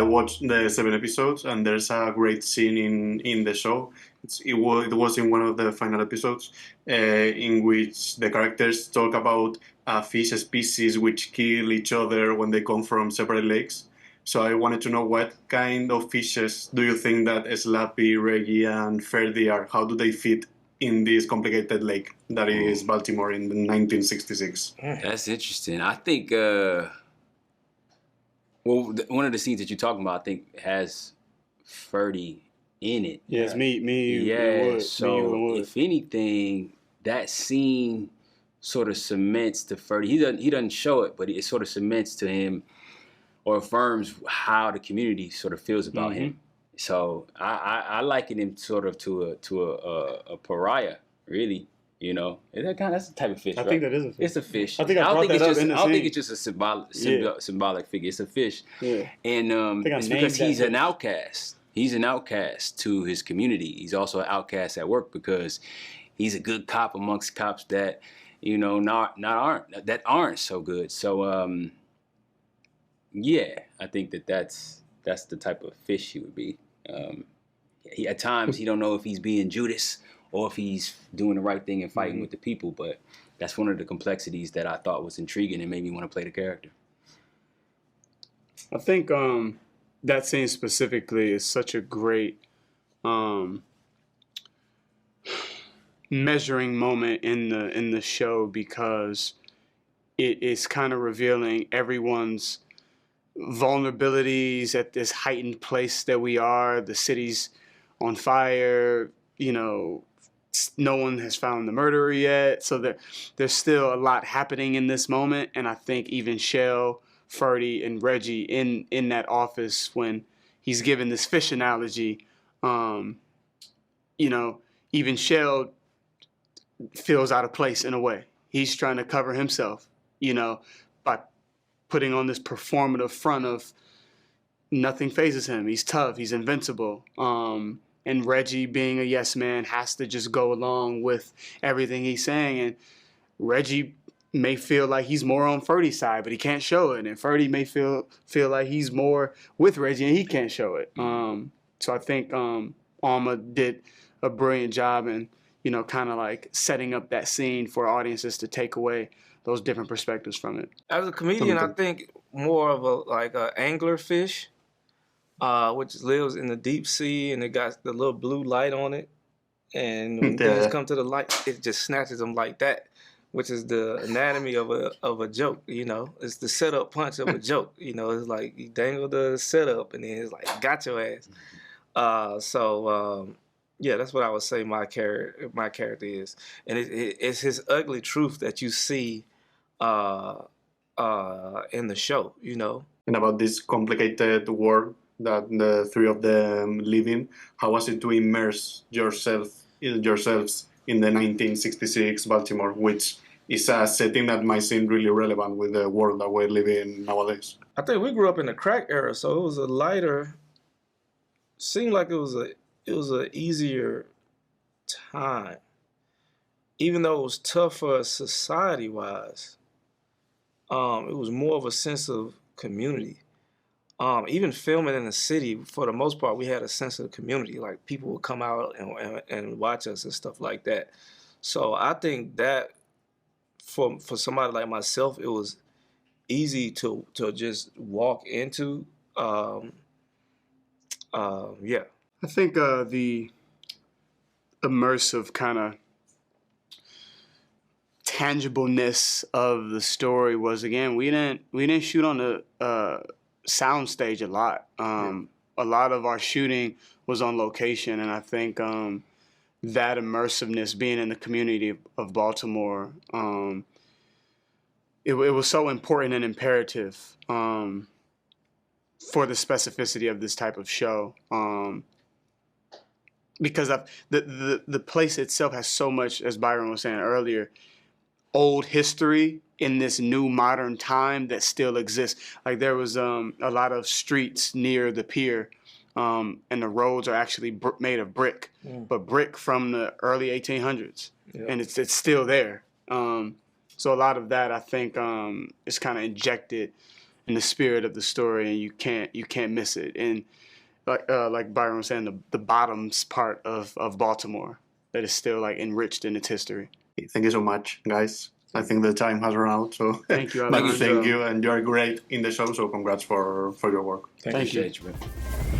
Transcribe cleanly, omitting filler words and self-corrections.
I watched the 7 episodes, and there's a great scene in the show. It was in one of the final episodes, in which the characters talk about a fish species which kill each other when they come from separate lakes. So I wanted to know, what kind of fishes do you think that Slappy, Reggie, and Ferdie are? How do they fit in this complicated lake that is Baltimore in 1966? That's interesting. I think, one of the scenes that you're talking about, I think, has Ferdie in it. Yes, me, Yeah, Wood. so me, you, and Wood. if anything, that scene sort of cements to Ferdie. He doesn't show it, but it sort of cements to him or affirms how the community sort of feels about him. So I liken him sort of to a pariah, really. You know, that's the type of fish. I right? think that is a fish. It's a fish. I think I brought that up in the I don't scene. think it's just a symbolic figure. It's a fish. Yeah. And it's because he's an outcast. He's an outcast to his community. He's also an outcast at work because he's a good cop amongst cops that, you know, aren't so good. So yeah, I think that's the type of fish he would be. He at times he don't know if he's being Judas or if he's doing the right thing and fighting with the people, but that's one of the complexities that I thought was intriguing and made me want to play the character. I think that scene specifically is such a great measuring moment in the show, because it is kind of revealing everyone's vulnerabilities at this heightened place that we are. The city's on fire, you know, no one has found the murderer yet, so there's still a lot happening in this moment. And I think even Shell, Ferdie, and Reggie in that office when he's given this fish analogy, you know, even Shell feels out of place in a way. He's trying to cover himself, you know, by putting on this performative front of nothing phases him. He's tough. He's invincible. And Reggie, being a yes man, has to just go along with everything he's saying. And Reggie may feel like he's more on Ferdie's side, but he can't show it. And Ferdie may feel like he's more with Reggie, and he can't show it. So I think Alma did a brilliant job in, you know, kind of like setting up that scene for audiences to take away those different perspectives from it. As a comedian, I think more of a angler fish, which lives in the deep sea, and it got the little blue light on it. And when things come to the light, it just snatches them like that, which is the anatomy of a joke, you know. It's the setup punch of a joke, you know. It's like you dangle the setup, and then it's like, got your ass. Yeah, that's what I would say my character is. And it's his ugly truth that you see in the show, you know. And about this complicated world that the three of them live in, how was it to immerse yourselves in the 1966 Baltimore, which is a setting that might seem really relevant with the world that we're living in nowadays? I think we grew up in the crack era, so it was a lighter, seemed like it was an easier time. Even though it was tough for us society-wise, it was more of a sense of community. Even filming in the city, for the most part, we had a sense of community. Like, people would come out and watch us and stuff like that. So I think that for somebody like myself, it was easy to just walk into. Yeah. I think the immersive kind of tangibleness of the story was, again, we didn't shoot on the sound stage a lot. A lot of our shooting was on location, and I think that immersiveness, being in the community of Baltimore, it was so important and imperative for the specificity of this type of show. Because the place itself has so much, as Byron was saying earlier, old history in this new modern time that still exists. Like, there was a lot of streets near the pier, and the roads are actually made of brick, but brick from the early 1800s, and it's still there. So a lot of that, I think, is kind of injected in the spirit of the story, and you can't miss it. And like Byron was saying, the bottoms part of Baltimore that is still like enriched in its history. Thank you so much, guys. I think the time has run out, so thank you, thank you, and you're great in the show. So congrats for your work. Thank you. Man.